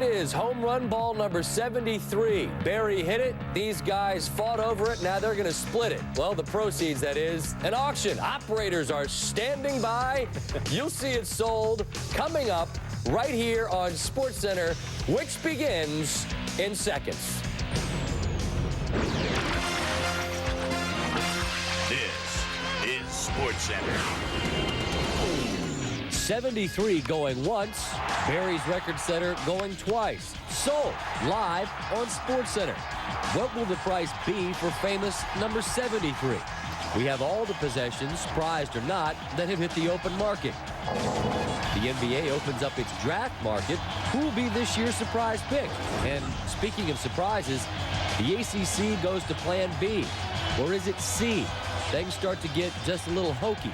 is home run ball number 73. Barry hit it. These guys fought over it. Now they're going to split it. Well, the proceeds, that is, an auction. Operators are standing by. You'll see it sold coming up right here on SportsCenter, which begins in seconds. This is SportsCenter. 73 going once. Barry's record setter going twice. Sold live on SportsCenter. What will the price be for famous number 73? We have all the possessions, prized or not, that have hit the open market. The NBA opens up its draft market. Who will be this year's surprise pick? And speaking of surprises, the ACC goes to Plan B. Or is it C? Things start to get just a little hokey.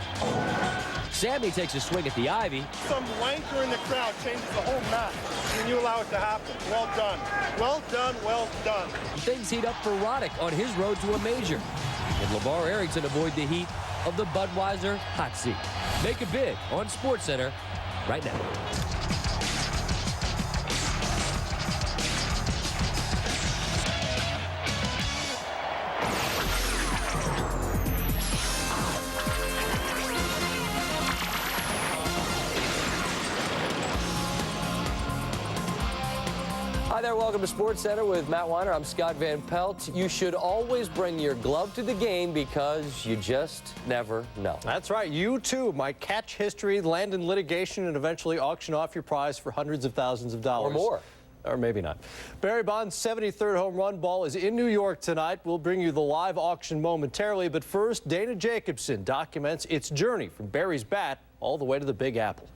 Sammy takes a swing at the Ivy. Some wanker in the crowd changes the whole match when you allow it to happen. Well done. Well done, well done. Things heat up for Roddick on his road to a major. And LeVar Arrington avoid the heat of the Budweiser hot seat. Make a bid on SportsCenter right now. Hi there, welcome to SportsCenter with Matt Weiner. I'm Scott Van Pelt. You should always bring your glove to the game because you just never know. That's right. You, too, might catch history, land in litigation, and eventually auction off your prize for hundreds of thousands of dollars. Or more. Or maybe not. Barry Bonds' 73rd home run ball is in New York tonight. We'll bring you the live auction momentarily. But first, Dana Jacobson documents its journey from Barry's bat all the way to the Big Apple.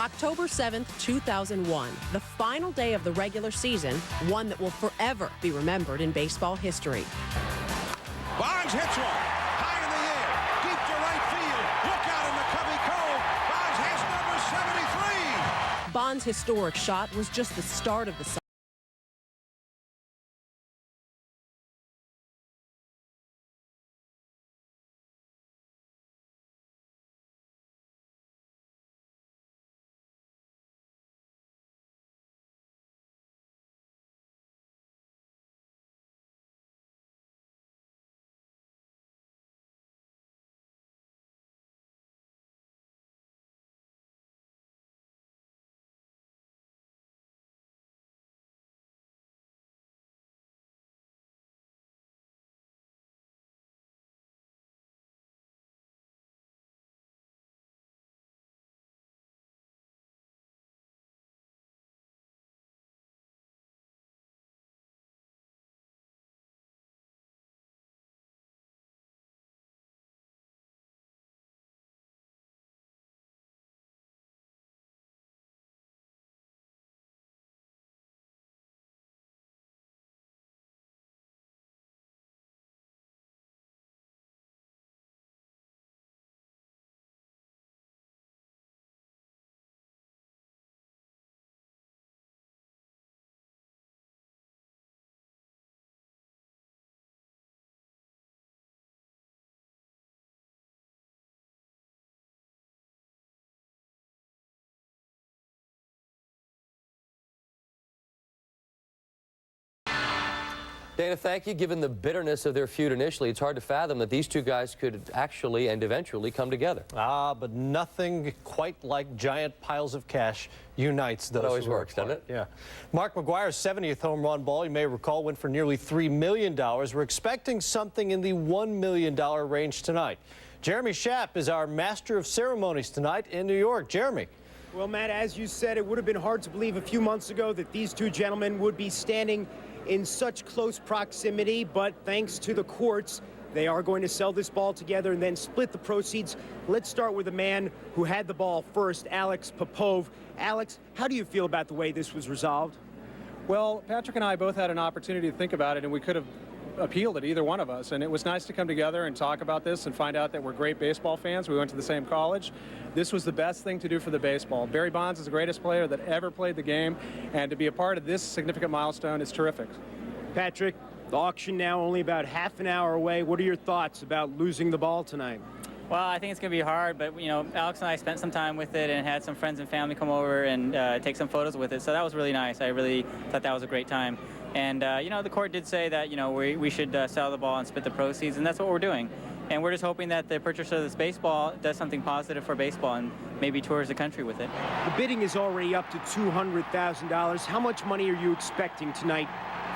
October 7th, 2001, the final day of the regular season, one that will forever be remembered in baseball history. Bonds hits one, high in the air, deep to right field. Look out in the Cubby Cove. Bonds has number 73. Bonds' historic shot was just the start of the season. Dana, thank you. Given the bitterness of their feud initially, it's hard to fathom that these two guys could actually and eventually come together. But nothing quite like giant piles of cash unites those. That always works, doesn't it? Yeah. Mark McGwire's 70th home run ball, you may recall, went for nearly $3 million. We're expecting something in the $1 million range tonight. Jeremy Schaap is our master of ceremonies tonight in New York. Jeremy. Well, Matt, as you said, it would have been hard to believe a few months ago that these two gentlemen would be standing in such close proximity, but thanks to the courts, they are going to sell this ball together and then split the proceeds. Let's start with the man who had the ball first, Alex Popov. Alex, how do you feel about the way this was resolved? Well, Patrick and I both had an opportunity to think about it, and we could have appealed it, either one of us, and it was nice to come together and talk about this and find out that we're great baseball fans. We went to the same college. This was the best thing to do for the baseball. Barry Bonds is the greatest player that ever played the game, and to be a part of this significant milestone is terrific. Patrick, the auction now only about half an hour away. What are your thoughts about losing the ball tonight? Well, I think it's going to be hard, but, you know, Alex and I spent some time with it and had some friends and family come over and take some photos with it, so that was really nice. I really thought that was a great time. And, you know, the court did say that, you know, we should sell the ball and split the proceeds, and that's what we're doing. And we're just hoping that the purchaser of this baseball does something positive for baseball and maybe tours the country with it. The bidding is already up to $200,000. How much money are you expecting tonight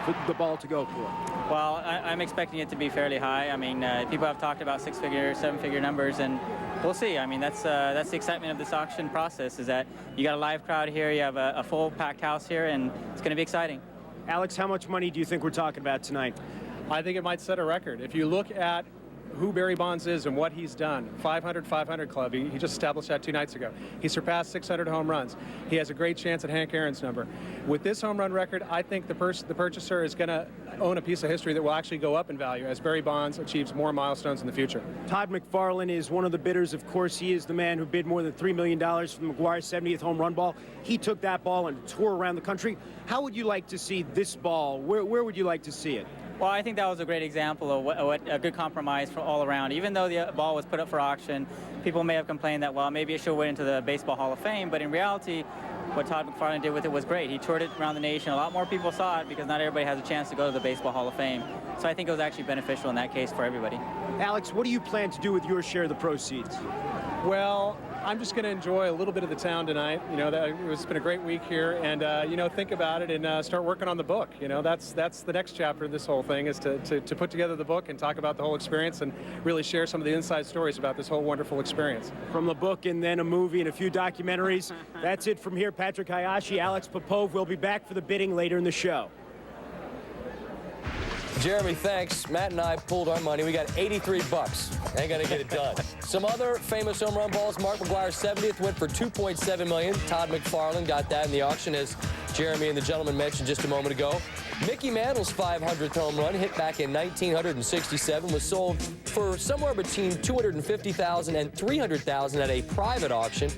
for the ball to go for? Well, I'm expecting it to be fairly high. I mean, people have talked about 6-figure, 7-figure numbers, and we'll see. I mean, that's the excitement of this auction process, is that you got a live crowd here, you have a full packed house here, and it's going to be exciting. Alex, how much money do you think we're talking about tonight? I think it might set a record. If you look at who Barry Bonds is and what he's done, 500 club, he just established that 2 nights ago. He surpassed 600 home runs. He has a great chance at Hank Aaron's number. With this home run record, I think the purchaser is going to own a piece of history that will actually go up in value as Barry Bonds achieves more milestones in the future. Todd McFarlane is one of the bidders. Of course, he is the man who bid more than $3 million for McGwire's 70th home run ball. He took that ball and toured around the country. How would you like to see this ball? Where would you like to see it? Well, I think that was a great example of what a good compromise for all around. Even though the ball was put up for auction, people may have complained that, well, maybe it should went into the Baseball Hall of Fame, but in reality, what Todd McFarlane did with it was great. He toured it around the nation. A lot more people saw it because not everybody has a chance to go to the Baseball Hall of Fame. So I think it was actually beneficial in that case for everybody. Alex, what do you plan to do with your share of the proceeds? Well, I'm just going to enjoy a little bit of the town tonight. You know, it's been a great week here, and you know, think about it and start working on the book. You know, that's the next chapter of this whole thing, is to put together the book and talk about the whole experience and really share some of the inside stories about this whole wonderful experience. From the book and then a movie and a few documentaries. That's it from here. Patrick Hayashi, Alex Popov will be back for the bidding later in the show. Jeremy, thanks. Matt and I pulled our money. We got 83 bucks. Ain't gonna get it done. Some other famous home run balls. Mark McGwire's 70th went for $2.7 million. Todd McFarlane got that in the auction, as Jeremy and the gentleman mentioned just a moment ago. Mickey Mantle's 500th home run, hit back in 1967, was sold for somewhere between $250,000 and $300,000 at a private auction.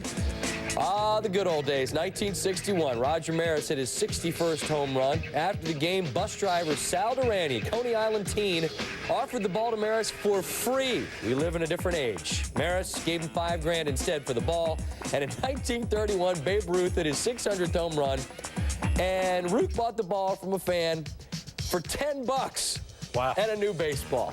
Ah, the good old days. 1961, Roger Maris hit his 61st home run. After the game, bus driver Sal Durante, Coney Island teen, offered the ball to Maris for free. We live in a different age. Maris gave him $5,000 instead for the ball. And in 1931, Babe Ruth hit his 600th home run. And Ruth bought the ball from a fan for $10. Wow. And a new baseball.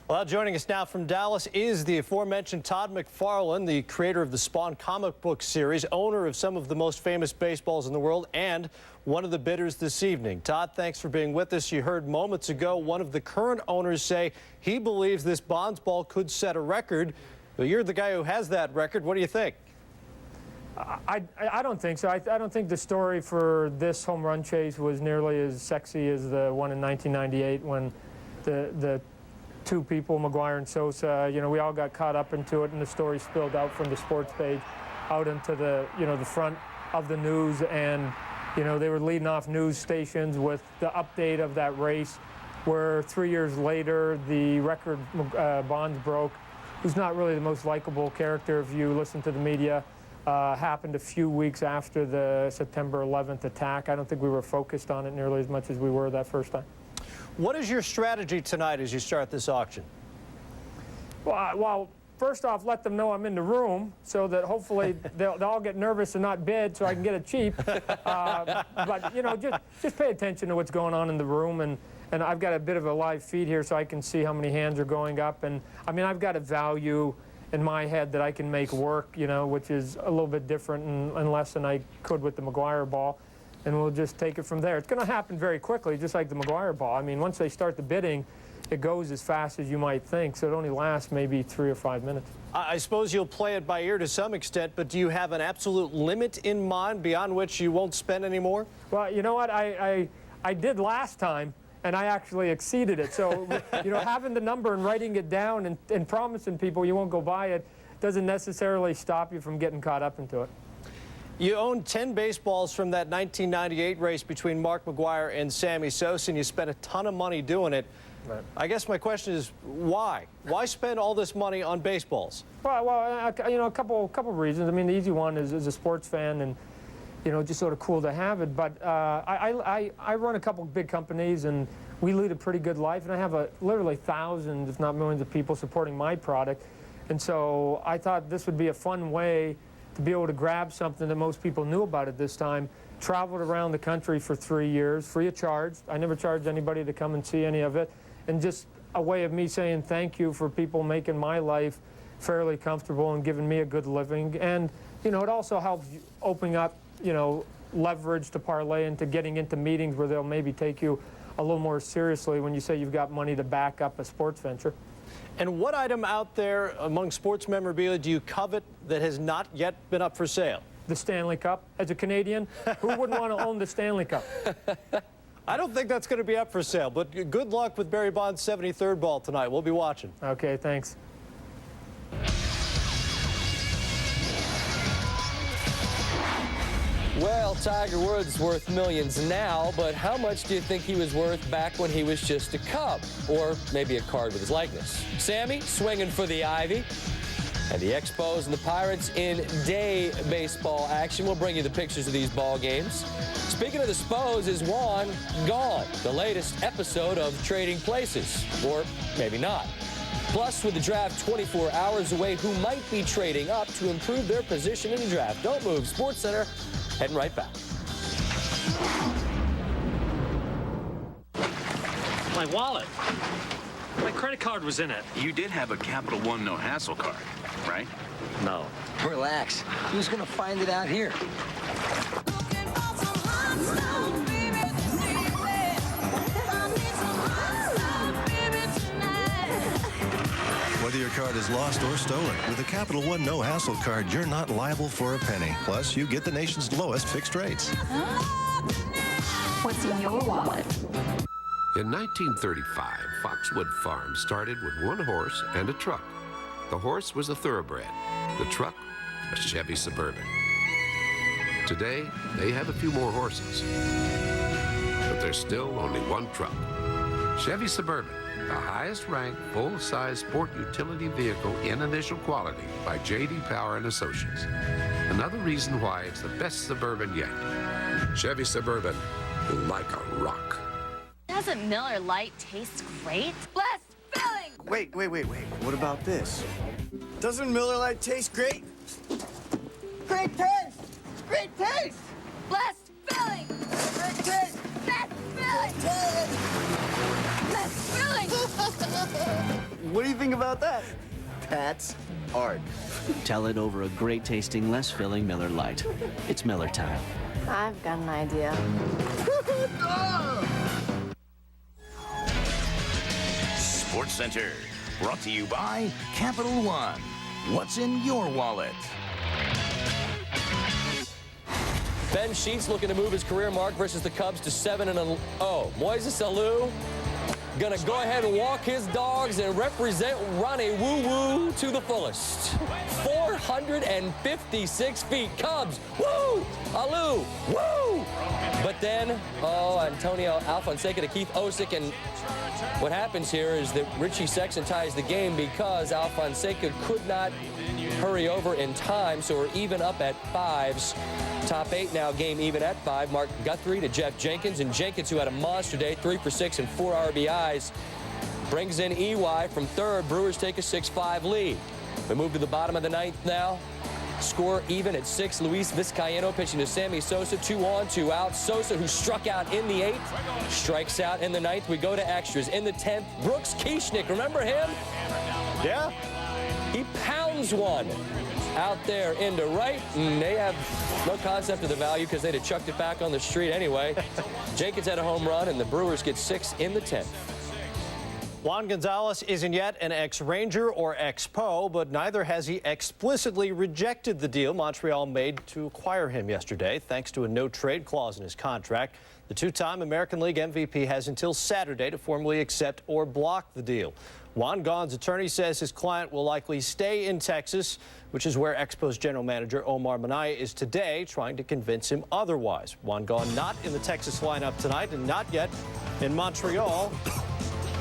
Well, joining us now from Dallas is the aforementioned Todd McFarlane, the creator of the Spawn comic book series, owner of some of the most famous baseballs in the world, and one of the bidders this evening. Todd, thanks for being with us. You heard moments ago one of the current owners say he believes this Bonds ball could set a record. Well, you're the guy who has that record. What do you think? I don't think so. I don't think the story for this home run chase was nearly as sexy as the one in 1998 when the two people, McGwire and Sosa, you know, we all got caught up into it, and the story spilled out from the sports page out into the, you know, the front of the news, and, you know, they were leading off news stations with the update of that race, where 3 years later, the record Bonds broke, who's not really the most likable character if you listen to the media, happened a few weeks after the September 11th attack. I don't think we were focused on it nearly as much as we were that first time. What is your strategy tonight as you start this auction? Well, first off, let them know I'm in the room so that hopefully they'll all get nervous and not bid so I can get it cheap. But, you know, just pay attention to what's going on in the room. And I've got a bit of a live feed here so I can see how many hands are going up. And, I mean, I've got a value in my head that I can make work, you know, which is a little bit different and less than I could with the McGwire ball. And we'll just take it from there. It's going to happen very quickly, just like the McGwire ball. I mean, once they start the bidding, it goes as fast as you might think, so it only lasts maybe 3 or 5 minutes. I suppose you'll play it by ear to some extent, but do you have an absolute limit in mind beyond which you won't spend any more? Well, you know what? I did last time, and I actually exceeded it. So, you know, having the number and writing it down and promising people you won't go buy it doesn't necessarily stop you from getting caught up into it. You own 10 baseballs from that 1998 race between Mark McGwire and Sammy Sosa, and you spent a ton of money doing it. Right. I guess my question is, why? Why spend all this money on baseballs? Well, you know, a couple reasons. I mean, the easy one is as a sports fan, and you know, just sort of cool to have it. But I run a couple big companies, and we lead a pretty good life, and I have literally thousands, if not millions of people supporting my product. And so I thought this would be a fun way to be able to grab something that most people knew about at this time. Traveled around the country for 3 years, free of charge. I never charged anybody to come and see any of it. And just a way of me saying thank you for people making my life fairly comfortable and giving me a good living. And, you know, it also helps opening up, you know, leverage to parlay into getting into meetings where they'll maybe take you a little more seriously when you say you've got money to back up a sports venture. And what item out there among sports memorabilia do you covet that has not yet been up for sale? The Stanley Cup. As a Canadian, who wouldn't want to own the Stanley Cup? I don't think that's going to be up for sale, but good luck with Barry Bonds' 73rd ball tonight. We'll be watching. Okay, thanks. Well, Tiger Woods worth millions now, but how much do you think he was worth back when he was just a Cub? Or maybe a card with his likeness. Sammy swinging for the Ivy. And the Expos and the Pirates in day baseball action. We'll bring you the pictures of these ball games. Speaking of the Spos, is Juan gone? The latest episode of Trading Places. Or maybe not. Plus, with the draft 24 hours away, who might be trading up to improve their position in the draft? Don't move. SportsCenter, heading right back. My wallet. My credit card was in it. You did have a Capital One no hassle card, right? No. Relax. Who's gonna find it out here? Whether your card is lost or stolen, with a Capital One no hassle card, you're not liable for a penny. Plus, you get the nation's lowest fixed rates. What's in your wallet? In 1935, Foxwood Farm started with one horse and a truck. The horse was a thoroughbred. The truck, a Chevy Suburban. Today, they have a few more horses, but there's still only one truck. Chevy Suburban, the highest-ranked full-size sport utility vehicle in initial quality by J.D. Power and Associates. Another reason why it's the best Suburban yet. Chevy Suburban, like a rock. Doesn't Miller Lite taste great? Blessed filling! Wait. What about this? Doesn't Miller Lite taste great? Great taste! Great taste! Blessed filling! Great taste! Blessed filling! Blessed filling! What do you think about that? That's art. Tell it over a great tasting, less filling Miller Lite. It's Miller time. I've got an idea. SportsCenter, brought to you by Capital One. What's in your wallet? Ben Sheets looking to move his career mark versus the Cubs to 7-0. Moises Alou gonna go ahead and walk his dogs and represent Ronnie Woo Woo to the fullest. 456 feet. Cubs, woo! Alou, woo! But then, Antonio Alfonseca to Keith Osick, and what happens here is that Richie Sexton ties the game because Alfonseca could not hurry over in time, so we're even up at 5s. Top 8 now, game even at 5. Mark Guthrie to Jeff Jenkins, and Jenkins, who had a monster day, 3 for 6 and 4 RBIs, brings in EY from third. Brewers take a 6-5 lead. We move to the bottom of the 9th now. Score even at 6. Luis Vizcaíno pitching to Sammy Sosa. 2 on, 2 out. Sosa, who struck out in the 8th, strikes out in the 9th. We go to extras. In the 10th, Brooks Kieschnick. Remember him? Yeah. He pounds one out there into right, and they have no concept of the value because they'd have chucked it back on the street anyway. Jenkins had a home run, and the Brewers get 6 in the 10th. Juan Gonzalez isn't yet an ex-Ranger or ex-Po, but neither has he explicitly rejected the deal Montreal made to acquire him yesterday, thanks to a no-trade clause in his contract. The two-time American League MVP has until Saturday to formally accept or block the deal. Juan Gon's attorney says his client will likely stay in Texas, which is where Expos general manager Omar Minaya is today, trying to convince him otherwise. Juan Gon not in the Texas lineup tonight, and not yet in Montreal,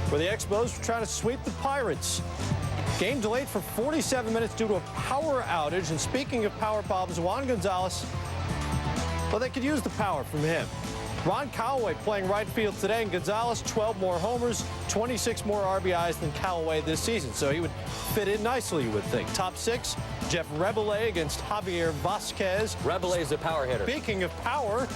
where the Expos are trying to sweep the Pirates. Game delayed for 47 minutes due to a power outage. And speaking of power problems, Juan Gonzalez Well, they could use the power from him. Ron Callaway playing right field today, and Gonzalez 12 more homers, 26 more RBIs than Callaway this season. So he would fit in nicely, you would think. Top 6, Jeff Rebele against Javier Vasquez. Rebele is a power hitter. Speaking of power,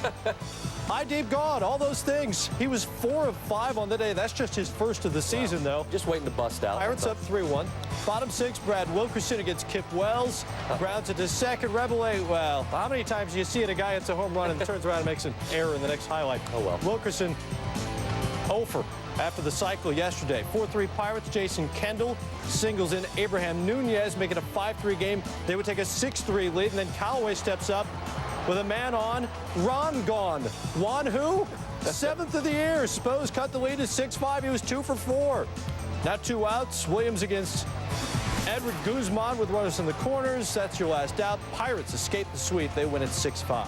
high, deep, gone, all those things. He was 4 of 5 on the day. That's just his first of the season, though. Just waiting to bust out. Pirates up 3-1. Bottom 6, Brad Wilkerson against Kip Wells. Grounds it to second. Rebele, well, how many times do you see it? A guy hits a home run and turns around and makes an error in the next highlight? Oh, well. Wilkerson, over after the cycle yesterday. 4-3 Pirates. Jason Kendall singles in Abraham Nunez, making a 5-3 game. They would take a 6-3 lead, and then Callaway steps up with a man on. Ron gone. Juan who? 7th of the year. Spose cut the lead to 6-5. He was 2 for 4. Now 2 outs. Williams against Edward Guzman with runners in the corners. That's your last out. Pirates escape the sweep. They win at 6-5.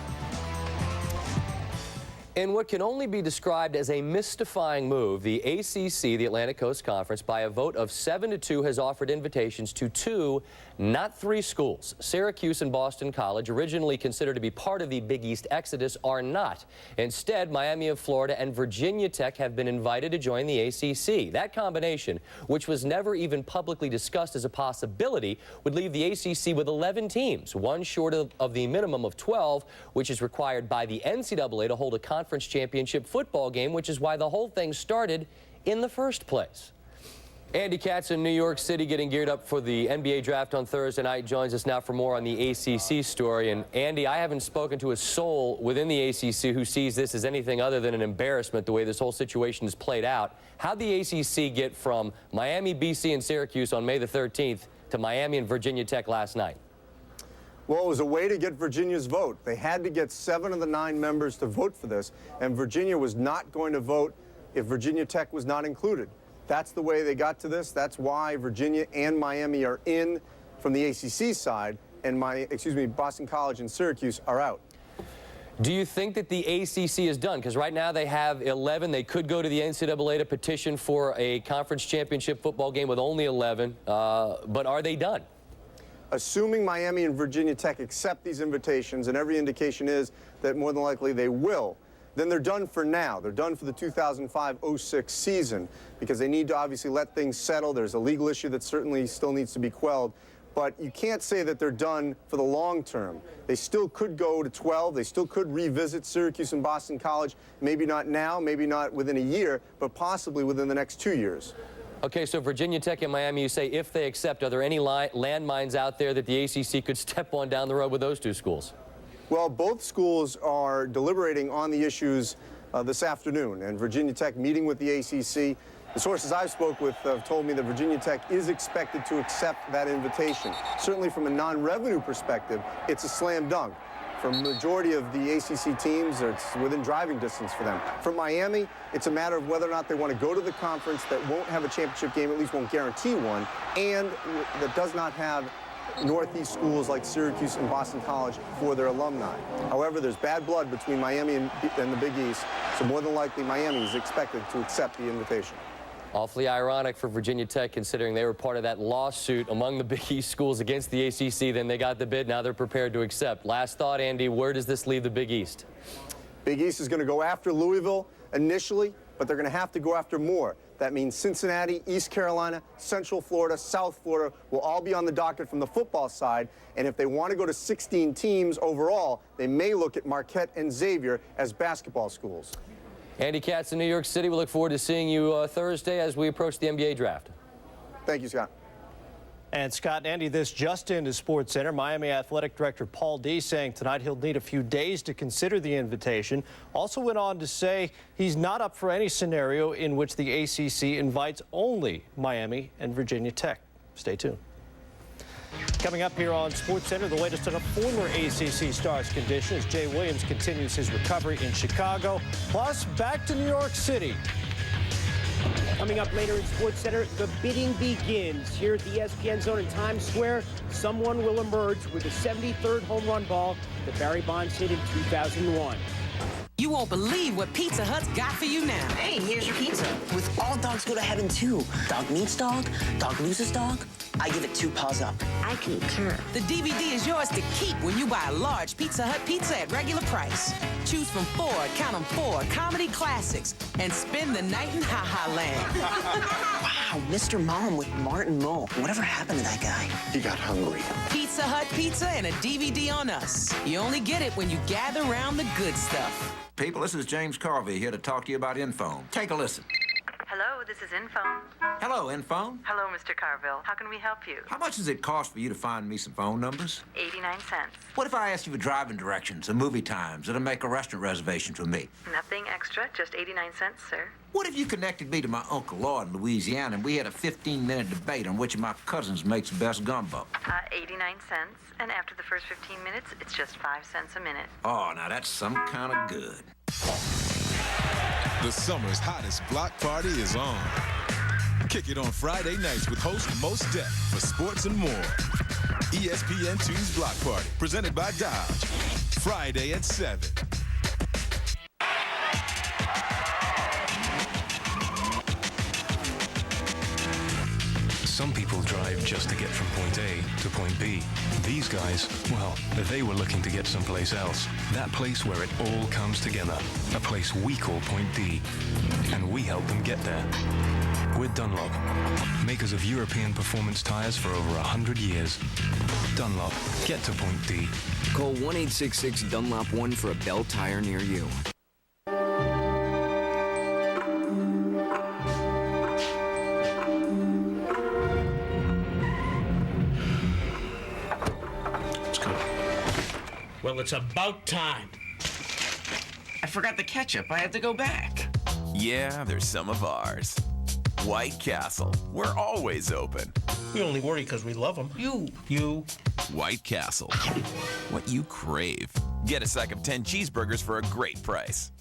In what can only be described as a mystifying move, the ACC, the Atlantic Coast Conference, by a vote of 7-2, has offered invitations to 2, not 3 schools. Syracuse and Boston College, originally considered to be part of the Big East exodus, are not. Instead, Miami of Florida and Virginia Tech have been invited to join the ACC. That combination, which was never even publicly discussed as a possibility, would leave the ACC with 11 teams, one short of the minimum of 12, which is required by the NCAA to hold a conference championship football game, which is why the whole thing started in the first place. Andy Katz in New York City getting geared up for the NBA draft on Thursday night joins us now for more on the ACC story. And Andy, I haven't spoken to a soul within the ACC who sees this as anything other than an embarrassment, the way this whole situation is played out. How'd the ACC get from Miami, BC, and Syracuse on May the 13th to Miami and Virginia Tech last night? Well, it was a way to get Virginia's vote. They had to get 7 of the 9 members to vote for this, and Virginia was not going to vote if Virginia Tech was not included. That's the way they got to this. That's why Virginia and Miami are in from the ACC side, and Boston College and Syracuse are out. Do you think that the ACC is done? Because right now they have 11. They could go to the NCAA to petition for a conference championship football game with only 11. But are they done? Assuming Miami and Virginia Tech accept these invitations, and every indication is that more than likely they will, then they're done for now. They're done for the 2005-06 season because they need to obviously let things settle. There's a legal issue that certainly still needs to be quelled. But you can't say that they're done for the long term. They still could go to 12. They still could revisit Syracuse and Boston College. Maybe not now, maybe not within a year, but possibly within the next 2 years. Okay, so Virginia Tech and Miami, you say if they accept, are there any landmines out there that the ACC could step on down the road with those 2 schools? Well, both schools are deliberating on the issues this afternoon, and Virginia Tech meeting with the ACC. The sources I've spoke with have told me that Virginia Tech is expected to accept that invitation. Certainly from a non-revenue perspective, it's a slam dunk. For a majority of the ACC teams, it's within driving distance for them. For Miami, it's a matter of whether or not they want to go to the conference that won't have a championship game, at least won't guarantee one, and that does not have Northeast schools like Syracuse and Boston College for their alumni. However, there's bad blood between Miami and the Big East, so more than likely Miami is expected to accept the invitation. Awfully ironic for Virginia Tech, considering they were part of that lawsuit among the Big East schools against the ACC. Then they got the bid. Now they're prepared to accept. Last thought, Andy, where does this leave the Big East? Big East is going to go after Louisville initially, but they're going to have to go after more. That means Cincinnati, East Carolina, Central Florida, South Florida will all be on the docket from the football side. And if they want to go to 16 teams overall, they may look at Marquette and Xavier as basketball schools. Andy Katz in New York City. We look forward to seeing you Thursday as we approach the NBA draft. Thank you, Scott. And Scott and Andy, this just into SportsCenter. Miami Athletic Director Paul D saying tonight he'll need a few days to consider the invitation. Also went on to say he's not up for any scenario in which the ACC invites only Miami and Virginia Tech. Stay tuned. Coming up here on SportsCenter, the latest on a former ACC star's condition as Jay Williams continues his recovery in Chicago. Plus, back to New York City. Coming up later in SportsCenter, the bidding begins. Here at the ESPN Zone in Times Square, someone will emerge with the 73rd home run ball that Barry Bonds hit in 2001. You won't believe what Pizza Hut's got for you now. Hey, here's your pizza. With all dogs go to heaven, too. Dog meets dog, dog loses dog. I give it 2 paws up. I concur. The DVD is yours to keep when you buy a large Pizza Hut pizza at regular price. Choose from 4, count them 4, comedy classics, and spend the night in Ha-Ha Land. Wow, Mr. Mom with Martin Mull. Whatever happened to that guy? He got hungry. Pizza Hut pizza and a DVD on us. You only get it when you gather around the good stuff. People, this is James Carvey here to talk to you about Infone. Take a listen. Hello, this is Infone. Hello, Infone. Hello, Mr. Carville. How can we help you? How much does it cost for you to find me some phone numbers? 89 cents. What if I asked you for driving directions or movie times or to make a restaurant reservation for me? Nothing extra, just 89 cents, sir. What if you connected me to my Uncle Law in Louisiana and we had a 15-minute debate on which of my cousins makes the best gumbo? 89 cents, and after the first 15 minutes, it's just 5 cents a minute. Oh, now that's some kind of good. The summer's hottest block party is on. Kick it on Friday nights with host Mos Def for sports and more. ESPN 2's Block Party, presented by Dodge. Friday at 7. Some people drive just to get from point A to point B. These guys, well, they were looking to get someplace else. That place where it all comes together. A place we call Point D. And we help them get there. We're Dunlop, makers of European performance tires for over 100 years. Dunlop, get to Point D. Call 1-866-DUNLOP-1 for a Bell tire near you. Well, it's about time. I forgot the ketchup. I have to go back. Yeah, there's some of ours. White Castle. We're always open. We only worry because we love them. You. White Castle. What you crave. Get a sack of 10 cheeseburgers for a great price.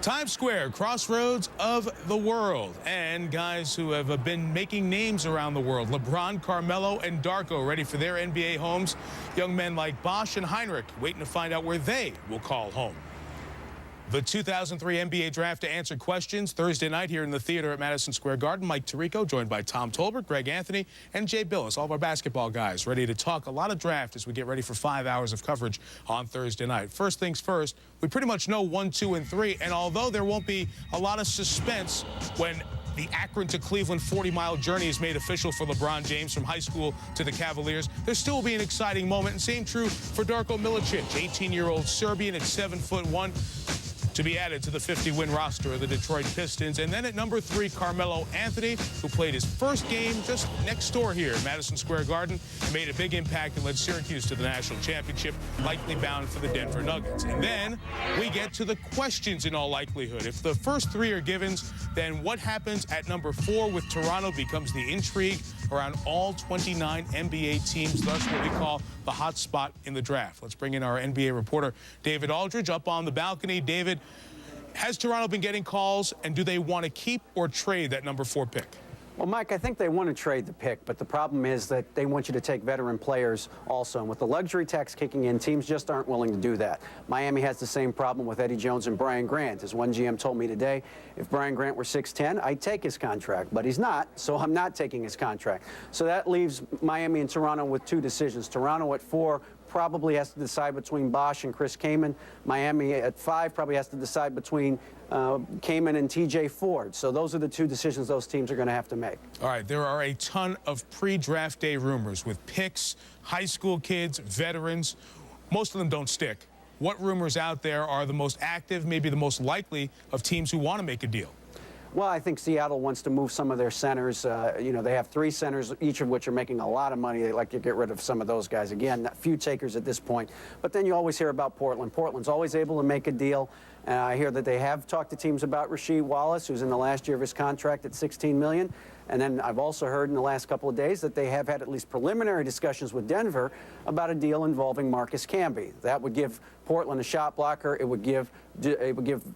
Times Square, crossroads of the world, and guys who have been making names around the world. LeBron, Carmelo, and Darko ready for their NBA homes. Young men like Bosch and Heinrich waiting to find out where they will call home. The 2003 NBA Draft to answer questions Thursday night here in the theater at Madison Square Garden. Mike Tirico joined by Tom Tolbert, Greg Anthony, and Jay Billis, all of our basketball guys, ready to talk a lot of draft as we get ready for 5 hours of coverage on Thursday night. First things first, we pretty much know 1, 2, and 3, and although there won't be a lot of suspense when the Akron to Cleveland 40-mile journey is made official for LeBron James from high school to the Cavaliers, there still will be an exciting moment, and same true for Darko Milicic, 18-year-old Serbian at 7'1", to be added to the 50-win roster of the Detroit Pistons. And then at number 3, Carmelo Anthony, who played his first game just next door here at Madison Square Garden, made a big impact and led Syracuse to the national championship, likely bound for the Denver Nuggets. And then we get to the questions in all likelihood. If the first 3 are givens, then what happens at number 4 with Toronto becomes the intrigue around all 29 NBA teams, thus what we call the hot spot in the draft. Let's bring in our NBA reporter, David Aldridge, up on the balcony. David, has Toronto been getting calls, and do they want to keep or trade that number 4 pick? Well, Mike, I think they want to trade the pick, but the problem is that they want you to take veteran players also. And with the luxury tax kicking in, teams just aren't willing to do that. Miami has the same problem with Eddie Jones and Brian Grant. As one GM told me today, if Brian Grant were 6'10", I'd take his contract, but he's not, so I'm not taking his contract. So that leaves Miami and Toronto with 2 decisions. Toronto at 4 probably has to decide between Bosch and Chris Kaman. Miami at 5 probably has to decide between Kaman and TJ Ford. So those are the 2 decisions those teams are going to have to make. All right, there are a ton of pre-draft day rumors with picks, high school kids, veterans. Most of them don't stick. What rumors out there are the most active, maybe the most likely of teams who want to make a deal? Well, I think Seattle wants to move some of their centers. You know, they have 3 centers, each of which are making a lot of money. They'd like to get rid of some of those guys. Again, a few takers at this point. But then you always hear about Portland. Portland's always able to make a deal. I hear that they have talked to teams about Rasheed Wallace, who's in the last year of his contract at $16 million. And then I've also heard in the last couple of days that they have had at least preliminary discussions with Denver about a deal involving Marcus Camby. That would give Portland a shot blocker. It would give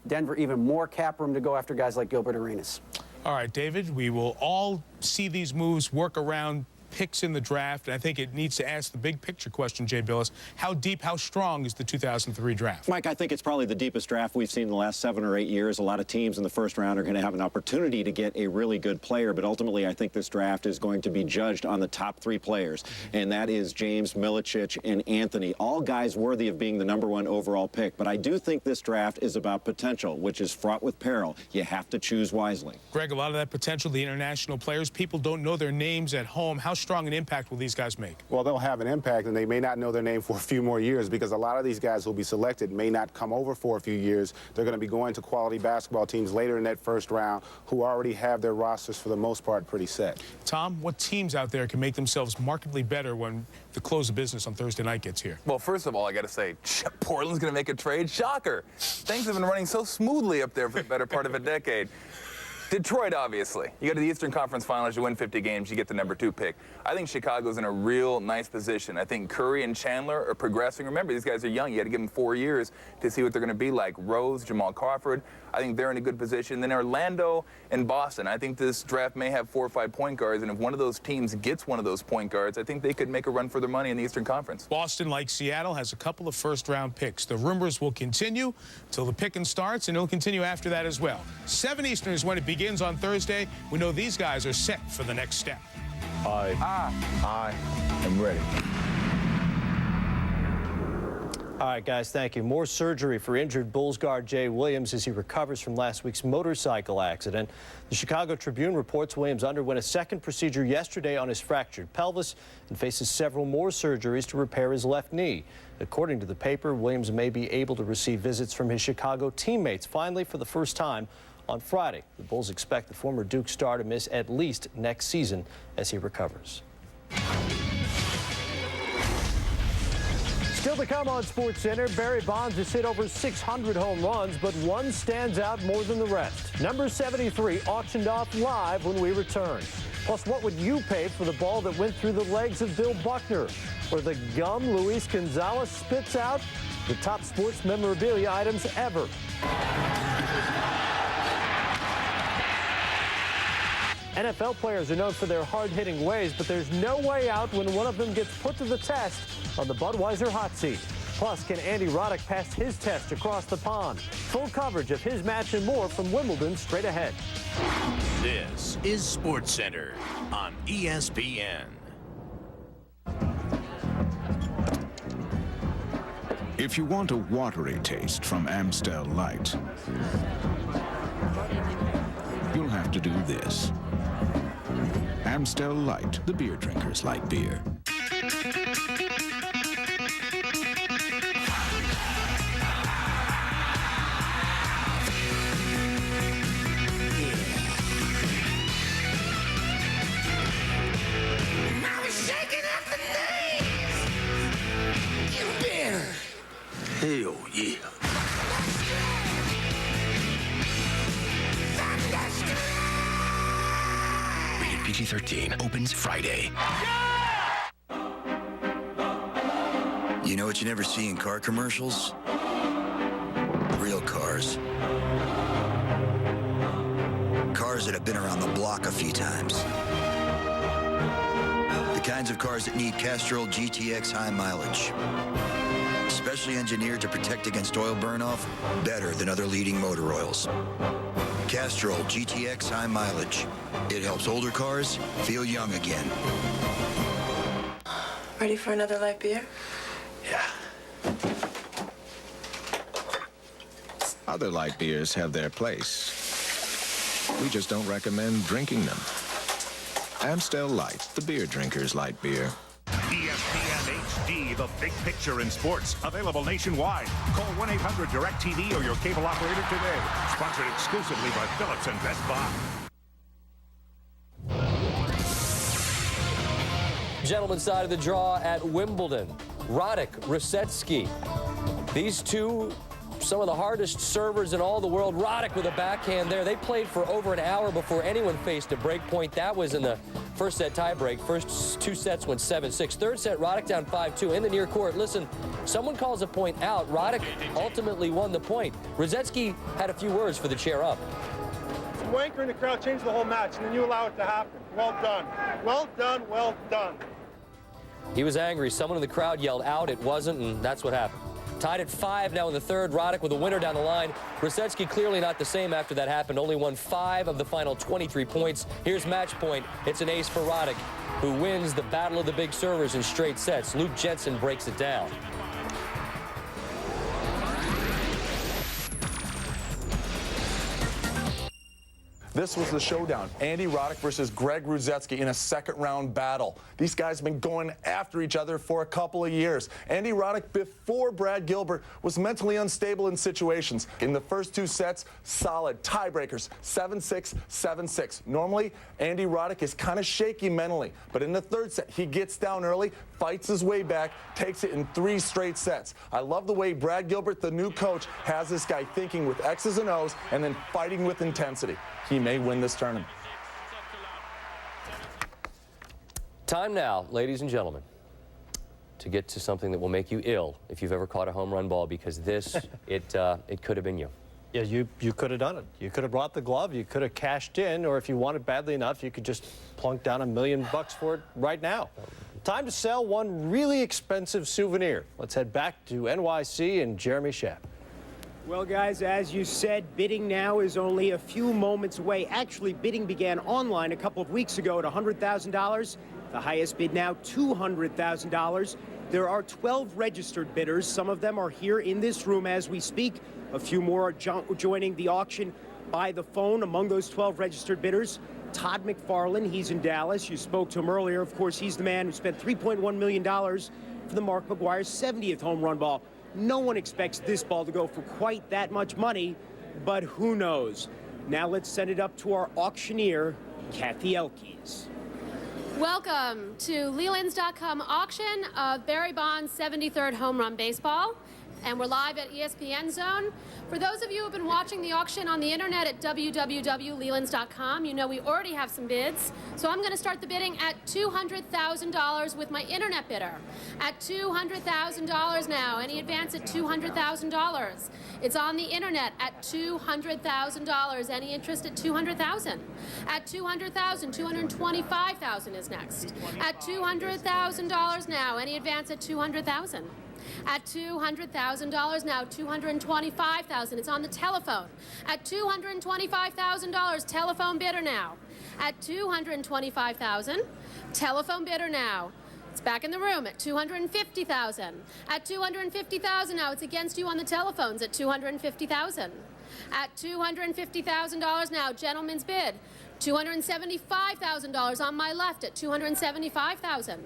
Denver even more cap room to go after guys like Gilbert Arenas. All right, David, we will all see these moves work around picks in the draft, and I think it needs to ask the big picture question, Jay Billis. How deep, how strong is the 2003 draft? Mike, I think it's probably the deepest draft we've seen in the last 7 or 8 years. A lot of teams in the first round are going to have an opportunity to get a really good player, but ultimately I think this draft is going to be judged on the top 3 players, and that is James, Milicic, and Anthony. All guys worthy of being the #1 overall pick, but I do think this draft is about potential, which is fraught with peril. You have to choose wisely. Greg, a lot of that potential, the international players, people don't know their names at home. How strong an impact will these guys make? Well, they'll have an impact, and they may not know their name for a few more years because a lot of these guys who will be selected may not come over for a few years. They're going to be going to quality basketball teams later in that first round who already have their rosters, for the most part, pretty set. Tom, what teams out there can make themselves markedly better when the close of business on Thursday night gets here? Well, first of all, I got to say, Portland's going to make a trade. Shocker. Things have been running so smoothly up there for the better part of a decade. Detroit, obviously. You go to the Eastern Conference Finals, you win 50 games, you get the #2 pick. I think Chicago's in a real nice position. I think Curry and Chandler are progressing. Remember, these guys are young. You got to give them 4 years to see what they're going to be like. Rose, Jamal Crawford, I think they're in a good position. Then Orlando and Boston. I think this draft may have 4 or 5 point guards, and if one of those teams gets one of those point guards, I think they could make a run for their money in the Eastern Conference. Boston, like Seattle, has a couple of first-round picks. The rumors will continue until the picking starts, and it'll continue after that as well. 7 Eastern is when it begins on Thursday. We know these guys are set for the next step. I am ready. All right, guys, thank you. More surgery for injured Bulls guard Jay Williams as he recovers from last week's motorcycle accident. The Chicago Tribune reports Williams underwent a second procedure yesterday on his fractured pelvis and faces several more surgeries to repair his left knee. According to the paper, Williams may be able to receive visits from his Chicago teammates finally for the first time on Friday. The Bulls expect the former Duke star to miss at least next season as he recovers. Still to come on SportsCenter, Barry Bonds has hit over 600 home runs, but one stands out more than the rest. Number 73 auctioned off live when we return. Plus, what would you pay for the ball that went through the legs of Bill Buckner? Or the gum Luis Gonzalez spits out? The top sports memorabilia items ever. NFL players are known for their hard-hitting ways, but there's no way out when one of them gets put to the test on the Budweiser hot seat. Plus, can Andy Roddick pass his test across the pond? Full coverage of his match and more from Wimbledon straight ahead. This is SportsCenter on ESPN. If you want a watery taste from Amstel Light, you'll have to do this. Amstel Light, the beer drinkers like beer. Hell yeah. Rated PG-13. Opens Friday. You know what you never see in car commercials? Real cars. Cars that have been around the block a few times. The kinds of cars that need Castrol GTX high mileage. Specially engineered to protect against oil burn-off better than other leading motor oils. Castrol GTX high mileage. It helps older cars feel young again. Ready for another light beer? Other light beers have their place. We just don't recommend drinking them. Amstel Light, the beer drinkers' light beer. ESPN HD, the big picture in sports. Available nationwide. Call 1-800-DIRECTV or your cable operator today. Sponsored exclusively by Philips and Best Buy. Gentlemen's side of the draw at Wimbledon. Roddick, Rusetsky. These two, some of the hardest servers in all the world. Roddick with a backhand there. They played for over an hour before anyone faced a break point. That was in the first set tiebreak. First 2 sets went 7-6. Third set, Roddick down 5-2 in the near court. Listen, someone calls a point out. Roddick ultimately won the point. Rusetsky had a few words for the chair up. Some wanker in the crowd changed the whole match, and then you allow it to happen. Well done. Well done. Well done. He was angry. Someone in the crowd yelled out. It wasn't, and that's what happened. Tied at 5 now in the third. Roddick with a winner down the line. Grosecki clearly not the same after that happened. Only won 5 of the final 23 points. Here's match point. It's an ace for Roddick, who wins the battle of the big servers in straight sets. Luke Jensen breaks it down. This was the showdown. Andy Roddick versus Greg Grusecki in a second-round battle. These guys have been going after each other for a couple of years. Andy Roddick, before Brad Gilbert, was mentally unstable in situations. In the first 2 sets, solid tiebreakers, 7-6, 7-6. Normally, Andy Roddick is kind of shaky mentally, but in the third set, he gets down early, fights his way back, takes it in 3 straight sets. I love the way Brad Gilbert, the new coach, has this guy thinking with X's and O's and then fighting with intensity. He may win this tournament. Time now, ladies and gentlemen, to get to something that will make you ill if you've ever caught a home run ball, because this, it could have been you. Yeah, you could have done it. You could have brought the glove, you could have cashed in, or if you wanted badly enough, you could just plunk down $1 million for it right now. Time to sell one really expensive souvenir. Let's head back to NYC and Jeremy Schaap. Well, guys, as you said, bidding now is only a few moments away. Actually, bidding began online a couple of weeks ago at $100,000. The highest bid now, $200,000. There are 12 registered bidders. Some of them are here in this room as we speak. A few more are joining the auction by the phone. Among those 12 registered bidders, Todd McFarlane. He's in Dallas. You spoke to him earlier. Of course, he's the man who spent $3.1 million for the Mark McGwire 70th home run ball. No one expects this ball to go for quite that much money, but who knows? Now let's send it up to our auctioneer, Kathy Elkes. Welcome to Lelands.com auction of Barry Bonds' 73rd home run baseball. And we're live at ESPN Zone. For those of you who have been watching the auction on the internet at www.lelands.com, you know we already have some bids. So I'm going to start the bidding at $200,000 with my internet bidder. At $200,000 now. Any advance at $200,000. It's on the internet at $200,000. Any interest at $200,000? At $200,000, $225,000 is next. At $200,000 now. Any advance at $200,000? At $200,000 now, $225,000. It's on the telephone. At $225,000, telephone bidder now. At $225,000, telephone bidder now. It's back in the room at $250,000. At $250,000 now, it's against you on the telephones at $250,000. At $250,000 now, gentleman's bid. $275,000 on my left at $275,000.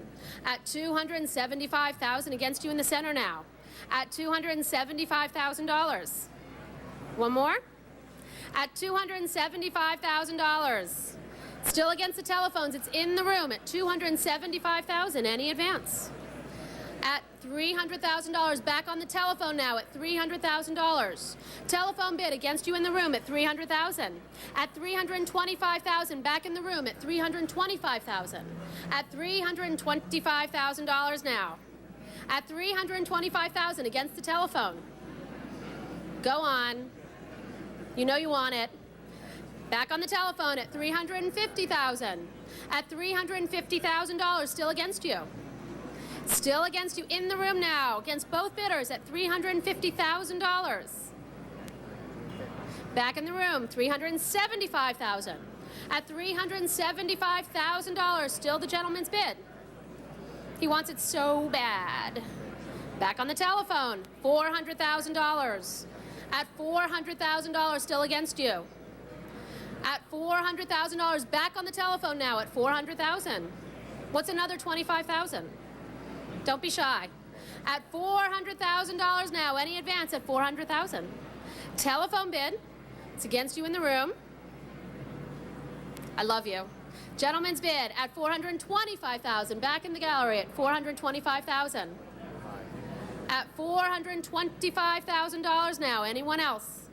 At $275,000 against you in the center now. At $275,000. One more. At $275,000. Still against the telephones. It's in the room at $275,000. Any advance? At $300,000. Back on the telephone now at $300,000. Telephone bid against you in the room at $300,000. At $325,000. Back in the room at $325,000. At $325,000 now. At $325,000 against the telephone. Go on. You know you want it. Back on the telephone at $350,000. At $350,000. Still against you. Still against you in the room now, against both bidders at $350,000. Back in the room, $375,000. At $375,000, still the gentleman's bid. He wants it so bad. Back on the telephone, $400,000. At $400,000, still against you. At $400,000, back on the telephone now at $400,000. What's another $25,000? Don't be shy. At $400,000 now. Any advance at $400,000. Telephone bid. It's against you in the room. I love you. Gentleman's bid at $425,000. Back in the gallery at $425,000. At $425,000 now. Anyone else?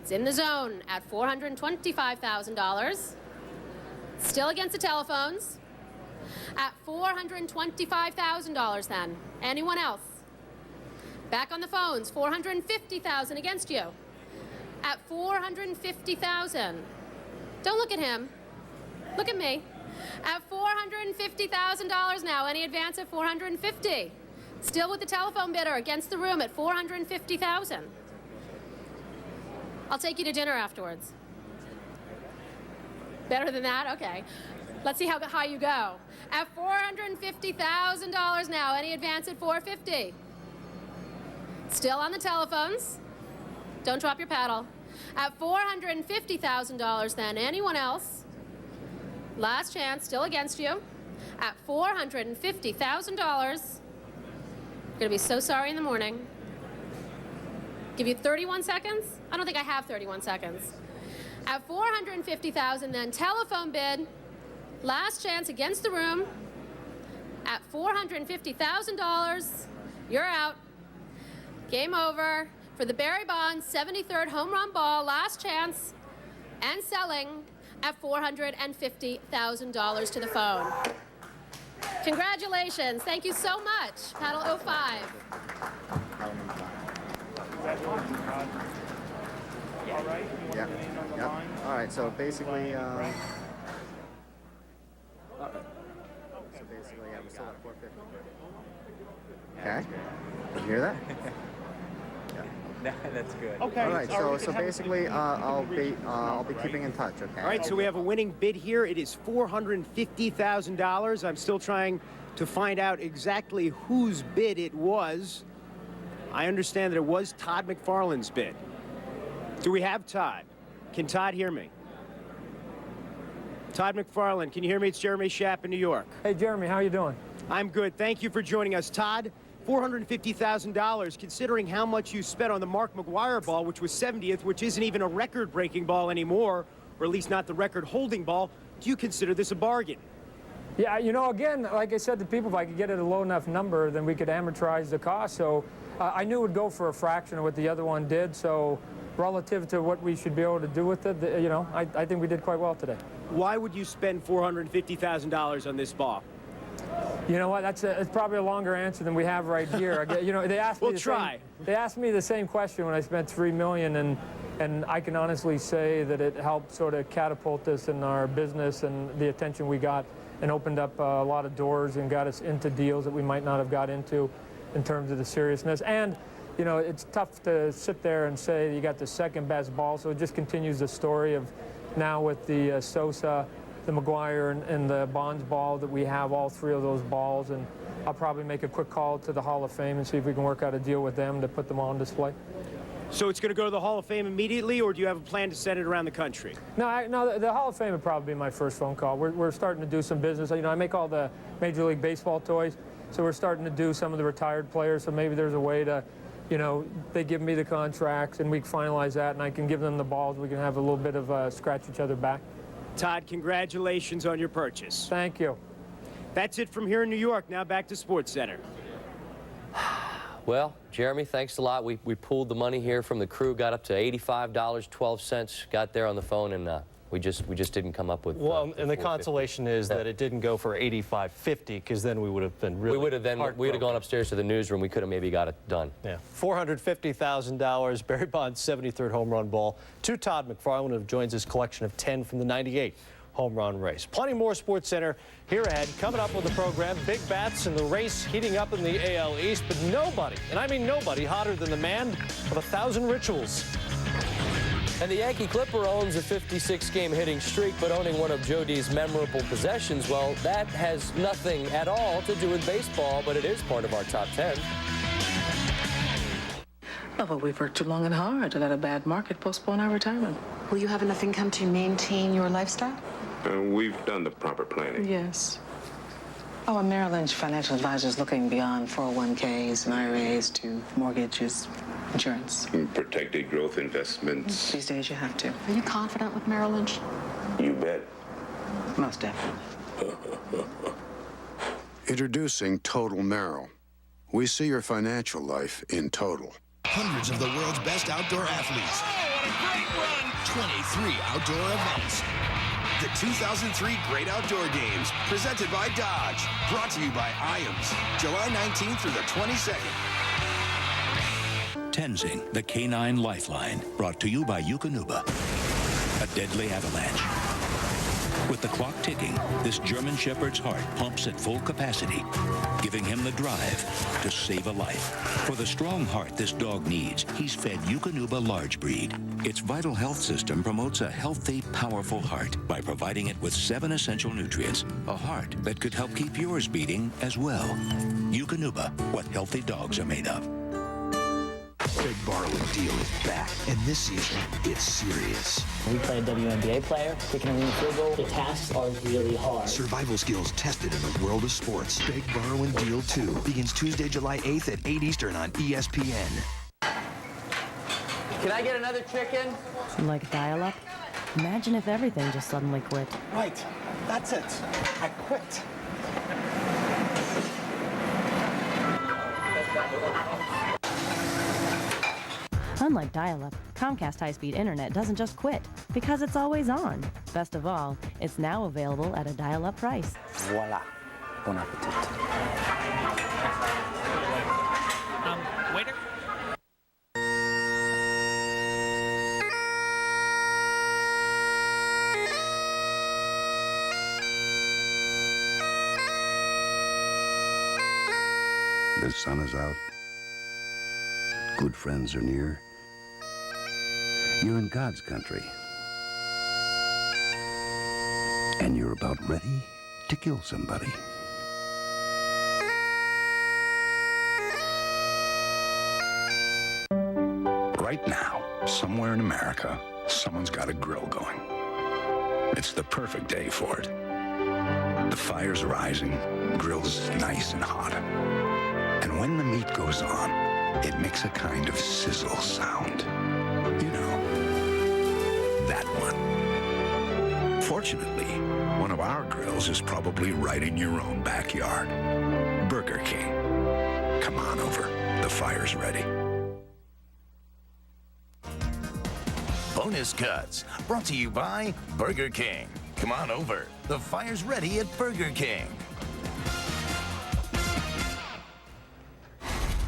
It's in the zone at $425,000. Still against the telephones. At $425,000 then. Anyone else? Back on the phones, $450,000 against you. At $450,000. Don't look at him. Look at me. At $450,000 now. Any advance at $450,000? Still with the telephone bidder against the room at $450,000. I'll take you to dinner afterwards. Better than that? Okay. Let's see how high you go. At $450,000 now. Any advance at $450,000? Still on the telephones. Don't drop your paddle. At $450,000 then. Anyone else? Last chance, still against you. At $450,000. You're gonna be so sorry in the morning. Give you 31 seconds? I don't think I have 31 seconds. At $450,000 then, telephone bid. Last chance against the room. At $450,000, you're out. Game over for the Barry Bonds 73rd home run ball. Last chance and selling at $450,000 to the phone. Congratulations. Thank you so much. Paddle 05. All right. Yeah. Yep. All right. So basically, I'm still at 450. Okay. Did you hear that? That's good. Okay. All right. So basically, I'll be keeping in touch. Okay. All right. So we have a winning bid here. It is $450,000. I'm still trying to find out exactly whose bid it was. I understand that it was Todd McFarlane's bid. Do we have Todd? Can Todd hear me? Todd McFarlane, can you hear me? It's Jeremy Schaap in New York. Hey, Jeremy, how you doing? I'm good. Thank you for joining us. Todd, $450,000, considering how much you spent on the Mark McGwire ball, which was 70th, which isn't even a record-breaking ball anymore, or at least not the record-holding ball. Do you consider this a bargain? Yeah, you know, again, like I said to people, if I could get it a low enough number, then we could amortize the cost. So I knew it would go for a fraction of what the other one did. So relative to what we should be able to do with it, you know, I think we did quite well today. Why would you spend $450,000 on this ball? You know what? It's probably a longer answer than we have right here. You know, they asked me they asked me the same question when I spent $3 million, and I can honestly say that it helped sort of catapult us in our business and the attention we got, and opened up a lot of doors and got us into deals that we might not have got into in terms of the seriousness. And you know, it's tough to sit there and say you got the second best ball, so it just continues the story of now with the Sosa, the McGwire, and the Bonds ball that we have all three of those balls, and I'll probably make a quick call to the Hall of Fame and see if we can work out a deal with them to put them on display. So it's going to go to the Hall of Fame immediately, or do you have a plan to send it around the country? No, the Hall of Fame would probably be my first phone call. We're starting to do some business. You know, I make all the Major League Baseball toys, so we're starting to do some of the retired players, so maybe there's a way to, you know, they give me the contracts and we can finalize that, and I can give them the balls. We can have a little bit of scratch each other back. Todd, congratulations on your purchase. Thank you. That's it from here in New York. Now back to SportsCenter. Well, Jeremy, thanks a lot. We pulled the money here from the crew, got up to $85.12, got there on the phone, and we just didn't come up with. Well, and the consolation is that it didn't go for $85.50, because then we would have been really. We would have gone upstairs to the newsroom. We could have maybe got it done. Yeah, $450,000, Barry Bonds' 73rd home run ball to Todd McFarlane, who joins his collection of 10 from the '98 home run race. Plenty more SportsCenter here ahead. Coming up with the program, big bats and the race heating up in the AL East, but nobody, and I mean nobody, hotter than the man of 1,000 rituals. And the Yankee Clipper owns a 56-game hitting streak, but owning one of Joe D's memorable possessions, well, that has nothing at all to do with baseball, but it is part of our top 10. Oh, well, we've worked too long and hard to let a bad market postpone our retirement. Will you have enough income to maintain your lifestyle? We've done the proper planning. Yes. Oh, a Merrill Lynch financial advisor is looking beyond 401ks and IRAs to mortgages, insurance. Protected growth investments. These days you have to. Are you confident with Merrill Lynch? You bet. Most definitely. Introducing Total Merrill. We see your financial life in total. Hundreds of the world's best outdoor athletes. Oh, what a great run! 23 outdoor events. The 2003 Great Outdoor Games, presented by Dodge. Brought to you by IAMS, July 19th through the 22nd. Tenzing, the Canine Lifeline. Brought to you by Eukanuba. A deadly avalanche. With With the clock ticking, this German Shepherd's heart pumps at full capacity, giving him the drive to save a life. For the strong heart this dog needs, he's fed Eukanuba Large Breed. Its vital health system promotes a healthy, powerful heart by providing it with 7 essential nutrients, a heart that could help keep yours beating as well. Eukanuba, what healthy dogs are made of. Big Borrowing Deal is back, and this season, it's serious. We play a WNBA player, kicking a winning field goal. The tasks are really hard. Survival skills tested in the world of sports. Big Borrowing Deal 2 begins Tuesday, July 8th at 8 Eastern on ESPN. Can I get another chicken? Like dial-up? Imagine if everything just suddenly quit. Right. That's it. I quit. Unlike dial-up, Comcast high-speed internet doesn't just quit, because it's always on. Best of all, it's now available at a dial-up price. Voila. Bon appetit. Waiter? The sun is out. Good friends are near. You're in God's country. And you're about ready to kill somebody. Right now, somewhere in America, someone's got a grill going. It's the perfect day for it. The fire's rising, grill's nice and hot. And when the meat goes on, it makes a kind of sizzle sound. You know, that one. Fortunately, one of our grills is probably right in your own backyard. Burger King. Come on over. The fire's ready. Bonus Cuts, brought to you by Burger King. Come on over. The fire's ready at Burger King.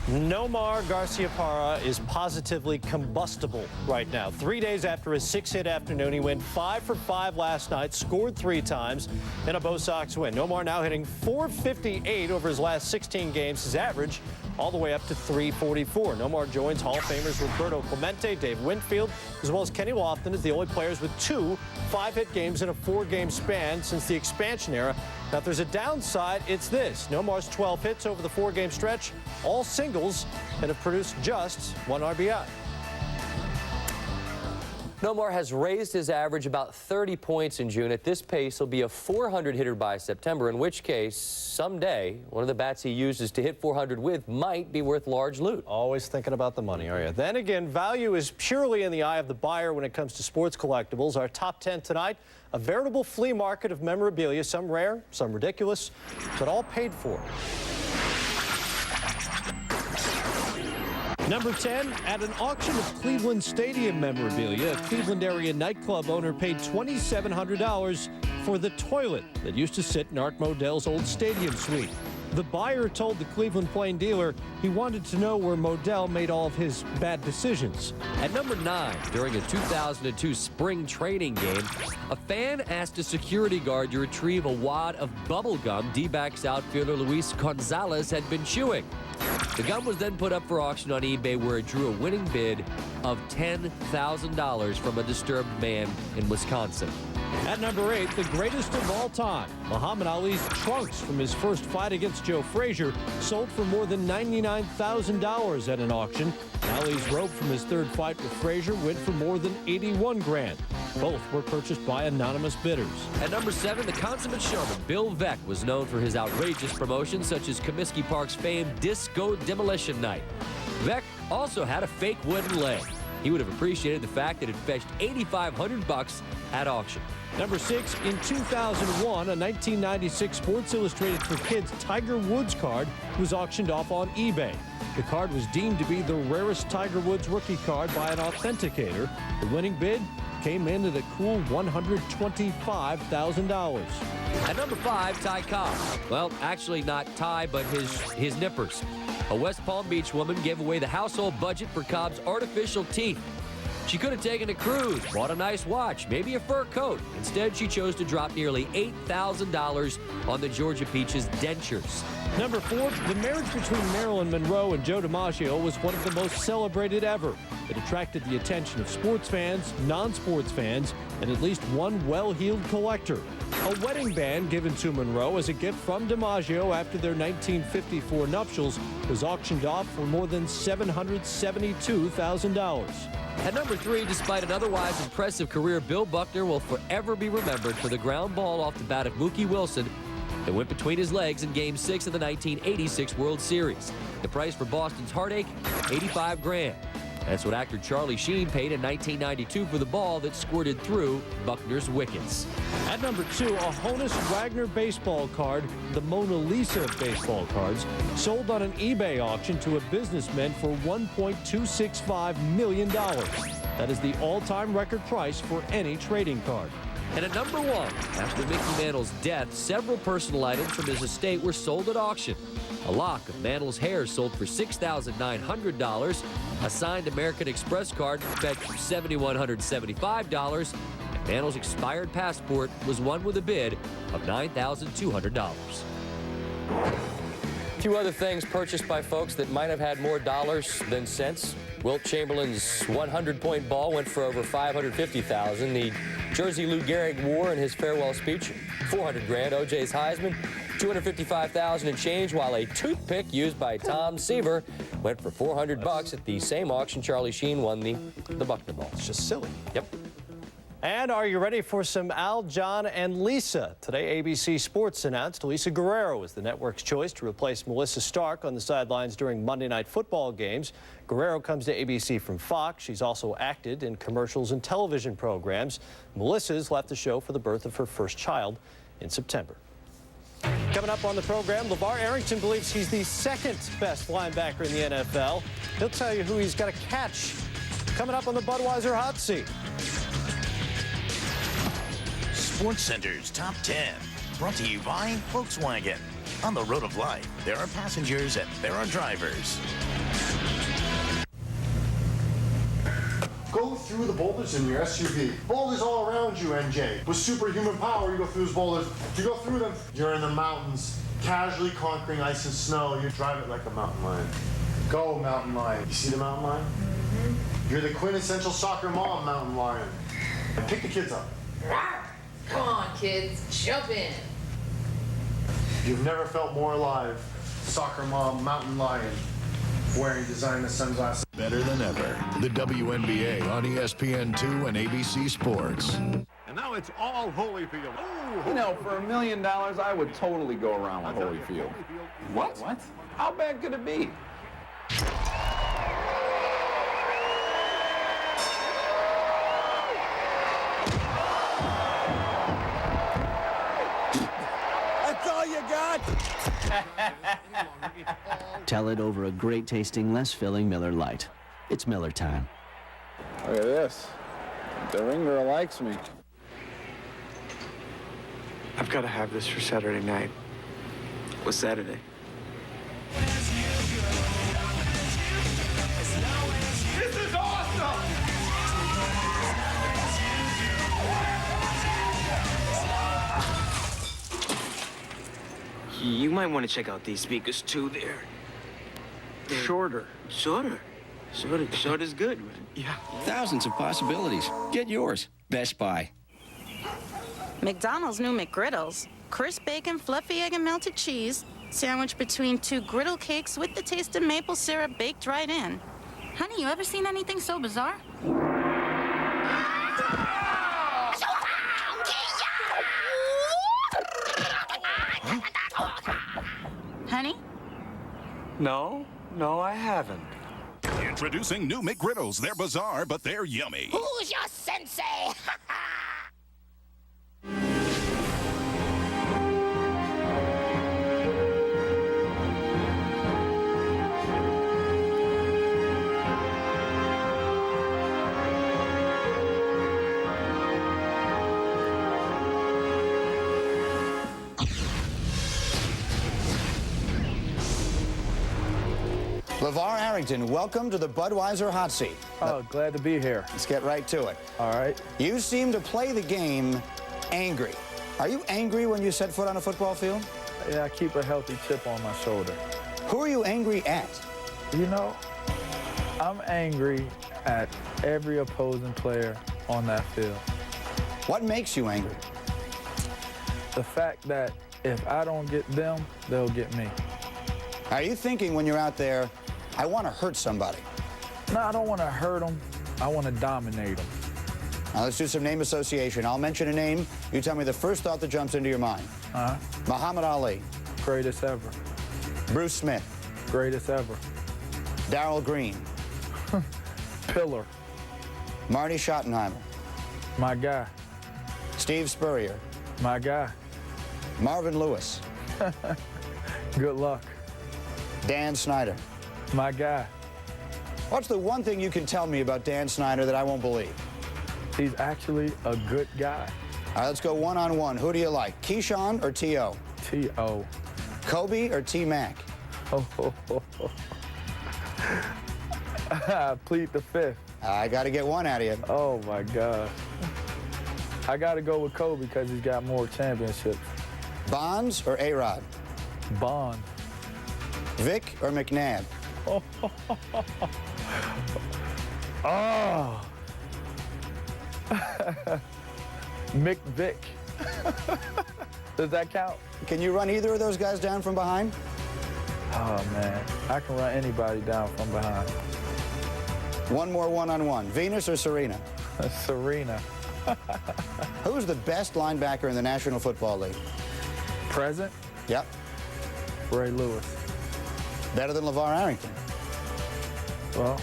Nomar Garciaparra is positively combustible right now. 3 days after his 6-hit afternoon, he went 5 for 5 last night, scored 3 times in a Bo Sox win. Nomar now hitting .458 over his last 16 games. His average all the way up to .344. Nomar joins Hall of Famers Roberto Clemente, Dave Winfield, as well as Kenny Lofton as the only players with 2 5-hit games in a 4-game span since the expansion era. Now, if there's a downside, it's this. Nomar's 12 hits over the 4-game stretch, all singles that have produced just 1 RBI. Nomar has raised his average about 30 points in June. At this pace, he'll be a 400 hitter by September, in which case, someday, one of the bats he uses to hit 400 with might be worth large loot. Always thinking about the money, are you? Then again, value is purely in the eye of the buyer when it comes to sports collectibles. Our top 10 tonight, a veritable flea market of memorabilia, some rare, some ridiculous, but all paid for. Number 10, at an auction of Cleveland Stadium memorabilia, a Cleveland area nightclub owner paid $2,700 for the toilet that used to sit in Art Modell's old stadium suite. The buyer told the Cleveland Plain dealer he wanted to know where Modell made all of his bad decisions. At number 9, during a 2002 spring training game, a fan asked a security guard to retrieve a wad of bubble gum D-backs outfielder Luis Gonzalez had been chewing. The gum was then put up for auction on eBay, where it drew a winning bid of $10,000 from a disturbed man in Wisconsin. At number 8, the greatest of all time, Muhammad Ali's trunks from his first fight against Joe Frazier sold for more than $99,000 at an auction. Ali's robe from his third fight with Frazier went for more than $81 grand. Both were purchased by anonymous bidders. At number 7, the consummate showman Bill Veeck was known for his outrageous promotions, such as Comiskey Park's famed Disco Demolition Night. Veeck also had a fake wooden leg. He would have appreciated the fact that it fetched $8,500 at auction. Number 6, in 2001, a 1996 Sports Illustrated for Kids Tiger Woods card was auctioned off on eBay. The card was deemed to be the rarest Tiger Woods rookie card by an authenticator. The winning bid came in at a cool $125,000. At number 5, Ty Cobb. Well, actually not Ty, but his nippers. A West Palm Beach woman gave away the household budget for Cobb's artificial teeth. She could have taken a cruise, bought a nice watch, maybe a fur coat. Instead, she chose to drop nearly $8,000 on the Georgia Peaches dentures. Number 4, the marriage between Marilyn Monroe and Joe DiMaggio was one of the most celebrated ever. It attracted the attention of sports fans, non-sports fans, and at least one well-heeled collector. A wedding band given to Monroe as a gift from DiMaggio after their 1954 nuptials was auctioned off for more than $772,000. At number 3, despite an otherwise impressive career, Bill Buckner will forever be remembered for the ground ball off the bat of Mookie Wilson that went between his legs in Game 6 of the 1986 World Series. The price for Boston's heartache, $85,000. That's what actor Charlie Sheen paid in 1992 for the ball that squirted through Buckner's wickets. At number 2, a Honus Wagner baseball card, the Mona Lisa of baseball cards, sold on an eBay auction to a businessman for $1.265 million. That is the all-time record price for any trading card. And at number 1, after Mickey Mantle's death, several personal items from his estate were sold at auction. A lock of Mantle's hair sold for $6,900. A signed American Express card fetched $7,175. And Mantle's expired passport was won with a bid of $9,200. A few other things purchased by folks that might have had more dollars than cents. Wilt Chamberlain's 100-point ball went for over $550,000. The jersey Lou Gehrig wore in his farewell speech, $400,000. OJ's Heisman, $255,000 and change, while a toothpick used by Tom Seaver went for $400 at the same auction Charlie Sheen won the Buckner ball. It's just silly. Yep. And are you ready for some Al, John, and Lisa? Today, ABC Sports announced Lisa Guerrero is the network's choice to replace Melissa Stark on the sidelines during Monday Night Football games. Guerrero comes to ABC from Fox. She's also acted in commercials and television programs. Melissa's left the show for the birth of her first child in September. Coming up on the program, LeVar Arrington believes he's the second best linebacker in the NFL. He'll tell you who he's got to catch. Coming up on the Budweiser Hot Seat. SportsCenter's Top 10, brought to you by Volkswagen. On the road of life, there are passengers and there are drivers. Go through the boulders in your SUV. Boulders all around you, NJ. With superhuman power, you go through those boulders. You go through them, you're in the mountains, casually conquering ice and snow. You drive it like a mountain lion. Go, mountain lion. You see the mountain lion? Mm-hmm. You're the quintessential soccer mom, mountain lion. And pick the kids up. Come on, kids, jump in. You've never felt more alive. Soccer mom, mountain lion, wearing designer sunglasses. Better than ever. The WNBA on ESPN2 and ABC Sports. And now it's all Holyfield. Oh, you know, for $1 million, I would totally go around with Holyfield. What? What? How bad could it be? Tell it over a great-tasting, less-filling Miller Lite. It's Miller time. Look at this. The ring girl likes me. I've got to have this for Saturday night. What's Saturday? This is awesome! You might want to check out these speakers too. They're shorter. Shorter is good. Yeah. Thousands of possibilities. Get yours. Best Buy. McDonald's new McGriddles. Crisp bacon, fluffy egg, and melted cheese. Sandwiched between 2 griddle cakes with the taste of maple syrup baked right in. Honey, you ever seen anything so bizarre? Honey? No, I haven't. Introducing new McGriddles. They're bizarre, but they're yummy. Who's your sensei? LeVar Arrington, welcome to the Budweiser Hot Seat. Oh, glad to be here. Let's get right to it. All right. You seem to play the game angry. Are you angry when you set foot on a football field? Yeah, I keep a healthy chip on my shoulder. Who are you angry at? You know, I'm angry at every opposing player on that field. What makes you angry? The fact that if I don't get them, they'll get me. Are you thinking when you're out there, I want to hurt somebody? No, I don't want to hurt them. I want to dominate them. Now let's do some name association. I'll mention a name. You tell me the first thought that jumps into your mind. Muhammad Ali. Greatest ever. Bruce Smith. Greatest ever. Darryl Green. Pillar. Marty Schottenheimer. My guy. Steve Spurrier. My guy. Marvin Lewis. Good luck. Dan Snyder. My guy. What's the one thing you can tell me about Dan Snyder that I won't believe? He's actually a good guy. All right, let's go one-on-one. Who do you like, Keyshawn or T.O.? T.O. Kobe or T-Mac? Plead the fifth. I got to get one out of you. Oh, my God. I got to go with Kobe because he's got more championships. Bonds or A-Rod? Bond. Vic or McNabb? Oh. Mick Vick. Does that count? Can you run either of those guys down from behind? Oh, man. I can run anybody down from behind. One more one-on-one. Venus or Serena? Serena. Who's the best linebacker in the National Football League? Present? Yep. Ray Lewis. Better than LeVar Arrington? Well,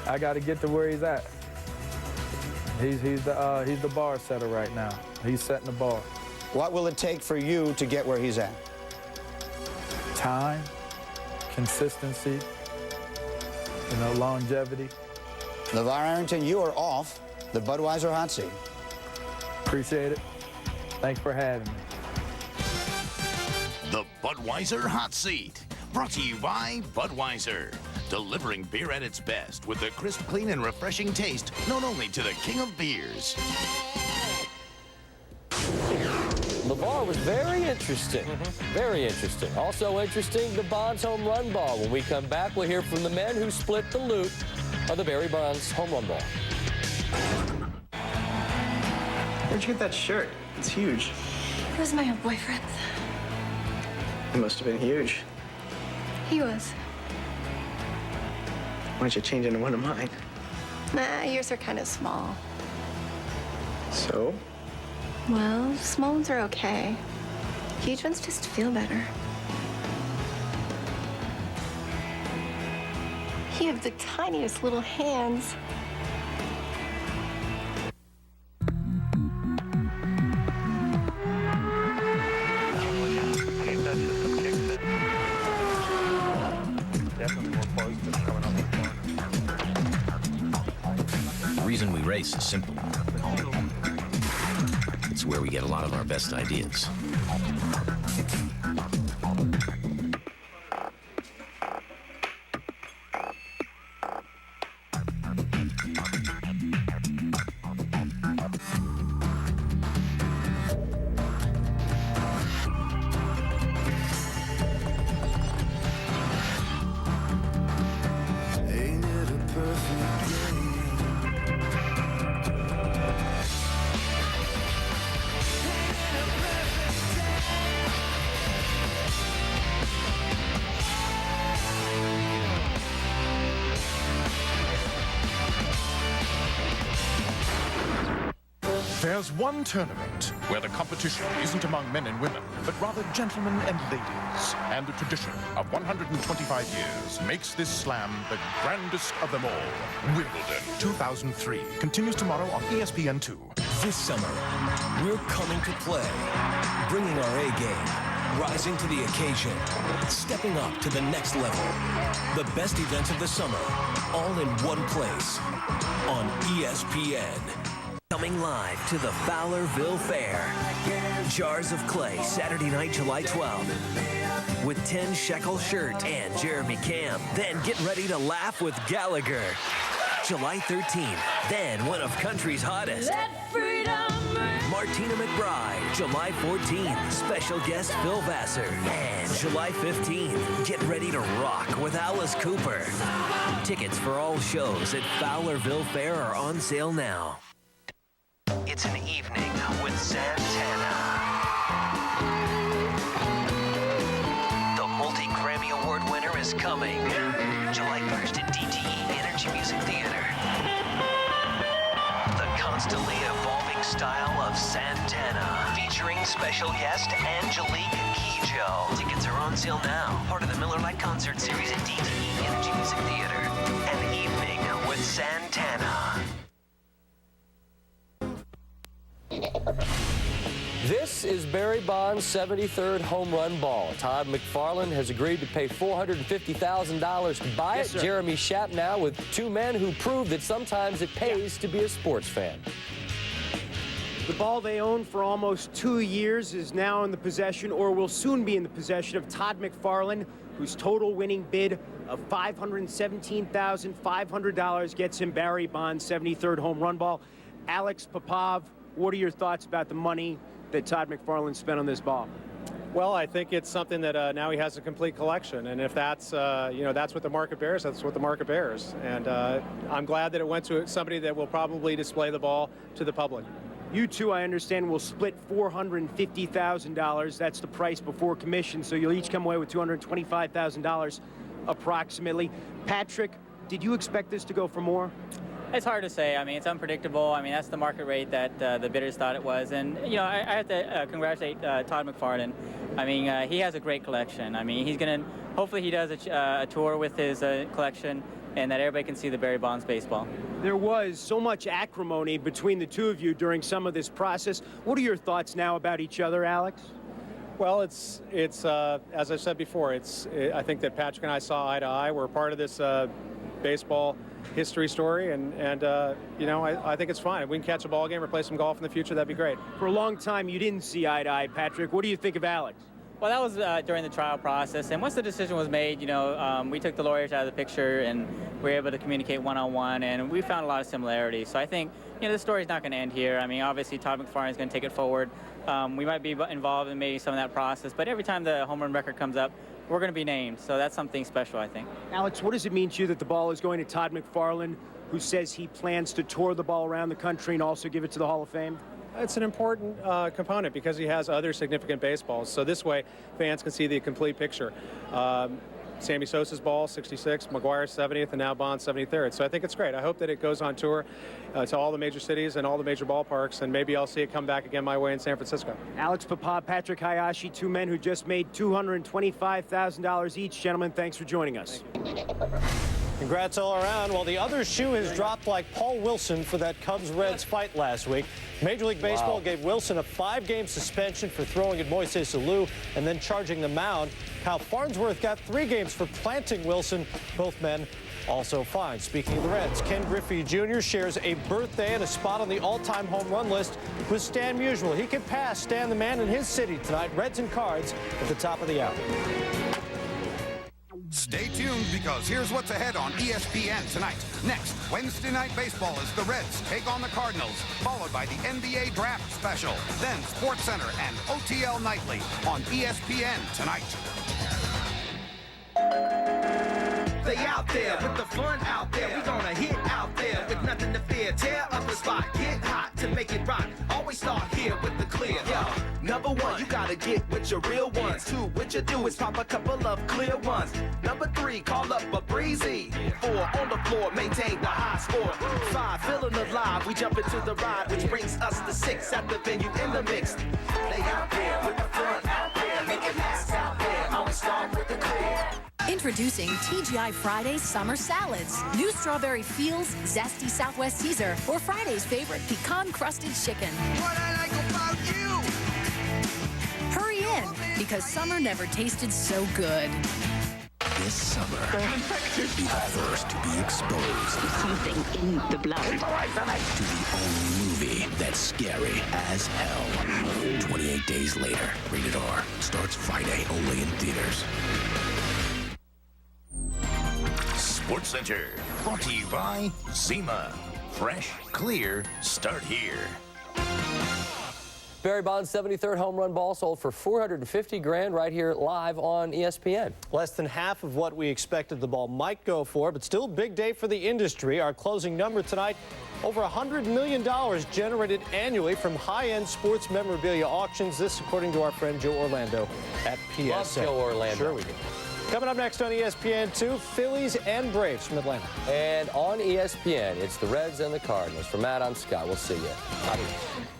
I got to get to where he's at. He's the bar setter right now. He's setting the bar. What will it take for you to get where he's at? Time, consistency, longevity. LeVar Arrington, you are off the Budweiser Hot Seat. Appreciate it. Thanks for having me. The Budweiser Hot Seat, brought to you by Budweiser. Delivering beer at its best with the crisp, clean, and refreshing taste known only to the king of beers. LeVar was very interesting. Very interesting. Also interesting, the Bonds home run ball. When we come back, we'll hear from the men who split the loot of the Barry Bonds home run ball. Where'd you get that shirt? It's huge. It was my old boyfriend's. It must have been huge. He was. Why don't you change into one of mine? Nah, yours are kind of small. So? Well, small ones are okay. Huge ones just feel better. You have the tiniest little hands. The reason we race is simple. It's where we get a lot of our best ideas. There's one tournament where the competition isn't among men and women, but rather gentlemen and ladies. And the tradition of 125 years makes this slam the grandest of them all. Wimbledon 2003 continues tomorrow on ESPN2. This summer, we're coming to play, bringing our A game, rising to the occasion, stepping up to the next level. The best events of the summer, all in one place, on ESPN. Coming live to the Fowlerville Fair. Jars of Clay, Saturday night, July 12th. with 10 shekel shirt and Jeremy Camp. Then get ready to laugh with Gallagher. July 13th, then one of country's hottest. Martina McBride. July 14th, special guest Phil Vassar. And July 15th, get ready to rock with Alice Cooper. Tickets for all shows at Fowlerville Fair are on sale now. It's an evening with Santana. The multi-Grammy Award winner is coming. July 1st at DTE Energy Music Theater. The constantly evolving style of Santana, featuring special guest Angelique Kidjo. Tickets are on sale now. Part of the Miller Lite Concert Series at DTE Energy Music Theater. An evening with Santana. This is Barry Bonds' 73rd home run ball. Todd McFarlane has agreed to pay $450,000 to buy it. Jeremy Schaap now with two men who prove that sometimes it pays to be a sports fan. The ball they own for almost 2 years is now in the possession, or will soon be in the possession, of Todd McFarlane, whose total winning bid of $517,500 gets him Barry Bonds' 73rd home run ball. Alex Popov, what are your thoughts about the money that Todd McFarlane spent on this ball? Well, I think it's something that now he has a complete collection, and if that's that's what the market bears, that's what the market bears. And I'm glad that it went to somebody that will probably display the ball to the public. You two, I understand, will split $450,000. That's the price before commission, so you'll each come away with $225,000 approximately. Patrick, did you expect this to go for more? It's hard to say. I mean, it's unpredictable. I mean, that's the market rate that the bidders thought it was. And, you know, I have to congratulate Todd McFarlane. I mean, he has a great collection. I mean, he's going to, hopefully he does a tour with his collection, and that everybody can see the Barry Bonds baseball. There was so much acrimony between the two of you during some of this process. What are your thoughts now about each other, Alex? Well, it's as I said before, I think that Patrick and I saw eye to eye. We're part of this baseball history story, and you know, I think it's fine. If we can catch a ball game or play some golf in the future, that'd be great. For a long time, you didn't see eye to eye, Patrick. What do you think of Alex? Well, that was during the trial process, and once the decision was made, you know, we took the lawyers out of the picture, and we were able to communicate one-on-one, and we found a lot of similarities. So I think, you know, the story's not going to end here. I mean, obviously, Todd McFarlane is going to take it forward. We might be involved in maybe some of that process, but every time the home run record comes up, we're going to be named. So that's something special, I think. Alex, what does it mean to you that the ball is going to Todd McFarlane, who says he plans to tour the ball around the country and also give it to the Hall of Fame? It's an important component because he has other significant baseballs. So this way, fans can see the complete picture. Sammy Sosa's ball, 66, McGwire's 70th, and now Bonds' 73rd. So I think it's great. I hope that it goes on tour to all the major cities and all the major ballparks, and maybe I'll see it come back again my way in San Francisco. Alex Popov, Patrick Hayashi, two men who just made $225,000 each. Gentlemen, thanks for joining us. Congrats all around. Well, the other shoe has dropped like Paul Wilson for that Cubs-Reds fight last week. Major League Baseball gave Wilson a 5-game suspension for throwing at Moises Alou and then charging the mound. Kyle Farnsworth got 3 games for planting Wilson. Both men also fined. Speaking of the Reds, Ken Griffey Jr. shares a birthday and a spot on the all-time home run list with Stan Musial. He could pass Stan the Man in his city tonight. Reds and Cards at the top of the hour. Stay tuned, because here's what's ahead on ESPN tonight. Next, Wednesday Night Baseball as the Reds take on the Cardinals, followed by the NBA Draft Special. Then SportsCenter and OTL Nightly on ESPN tonight. They out there with the fun out there. We gonna hit out there with nothing to fear. Tear up the spot, get hot to make it rock. Always start here with the clear. Yo, number 1, you gotta get with your real ones. 2, what you do is pop a couple of clear ones. Number 3, call up a breezy. 4, on the floor, maintain the high score. 5, feeling alive, we jump into the ride, which brings us to 6 at the venue in the mix. They out there with the fun out there, make it last out there. Always start with the clear. Introducing TGI Fridays Summer Salads. New strawberry feels, zesty Southwest Caesar, or Friday's favorite pecan-crusted chicken. What I like about you. Hurry in, because summer never tasted so good. this summer. Be the first to be exposed. Something in the blood. To the only movie that's scary as hell. 28 Days Later. Rated R. Starts Friday only in theaters. SportsCenter, brought to you by Zima. Fresh, clear, start here. Barry Bonds' 73rd home run ball sold for $450,000 right here live on ESPN. Less than half of what we expected the ball might go for, but still a big day for the industry. Our closing number tonight, over $100 million generated annually from high-end sports memorabilia auctions. This, according to our friend Joe Orlando at PSA. Love Joe Orlando. Sure we do. Coming up next on ESPN2, Phillies and Braves from Atlanta. And on ESPN, it's the Reds and the Cardinals. For Matt, I'm Scott. We'll see you. Adios.